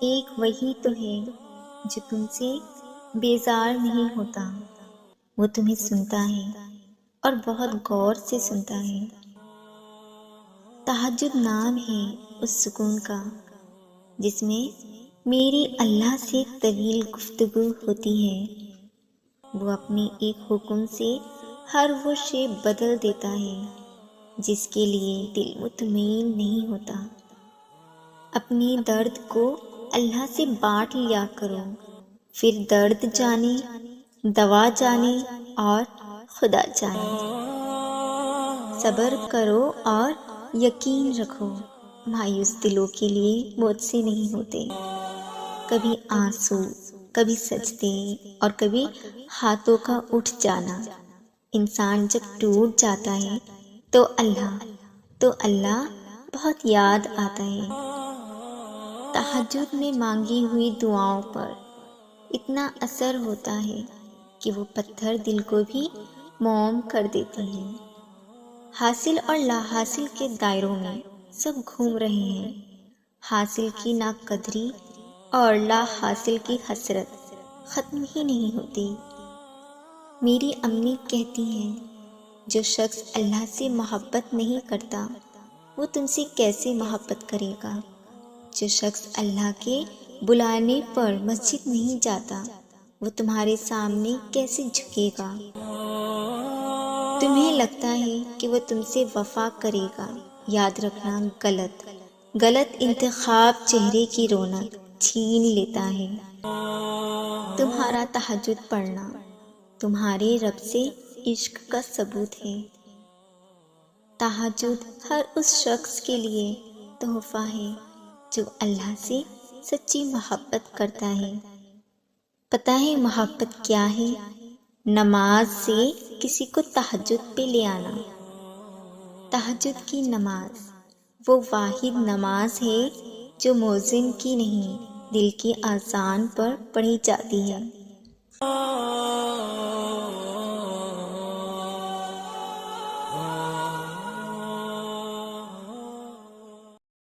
ایک وہی تو ہے جو تم سے بیزار نہیں ہوتا، وہ تمہیں سنتا ہے اور بہت غور سے سنتا ہے۔ تہجد نام ہے اس سکون کا جس میں میری اللہ سے طویل گفتگو ہوتی ہے۔ وہ اپنے ایک حکم سے ہر وہ شے بدل دیتا ہے جس کے لیے دل مطمئن نہیں ہوتا۔ اپنے درد کو اللہ سے بانٹ لیا کرو، پھر درد جانے، دوا جانے اور خدا جانے۔ صبر کرو اور یقین رکھو، مایوس دلوں کے لیے موت سے نہیں ہوتے۔ کبھی آنسو، کبھی سجدے اور کبھی ہاتھوں کا اٹھ جانا۔ انسان جب ٹوٹ جاتا ہے تو اللہ بہت یاد آتا ہے۔ تہجد میں مانگی ہوئی دعاؤں پر اتنا اثر ہوتا ہے کہ وہ پتھر دل کو بھی موم کر دیتے ہیں۔ حاصل اور لا حاصل کے دائروں میں سب گھوم رہے ہیں۔ حاصل کی ناقدری اور لا حاصل کی حسرت ختم ہی نہیں ہوتی۔ میری امی کہتی ہیں، جو شخص اللہ سے محبت نہیں کرتا وہ تم سے کیسے محبت کرے گا؟ جو شخص اللہ کے بلانے پر مسجد نہیں جاتا وہ تمہارے سامنے کیسے جھکے گا؟ تمہیں لگتا ہے کہ وہ تم سے وفا کرے گا، یاد رکھنا غلط انتخاب چہرے کی رونق چھین لیتا ہے۔ تمہارا تہجد پڑھنا تمہارے رب سے عشق کا ثبوت ہے۔ تہجد ہر اس شخص کے لیے تحفہ ہے جو اللہ سے سچی محبت کرتا ہے۔ پتہ ہے محبت کیا ہے؟ نماز سے کسی کو تہجد پہ لے آنا۔ تہجد کی نماز وہ واحد نماز ہے جو مؤذن کی نہیں، دل کی اذان پر پڑھی جاتی ہے۔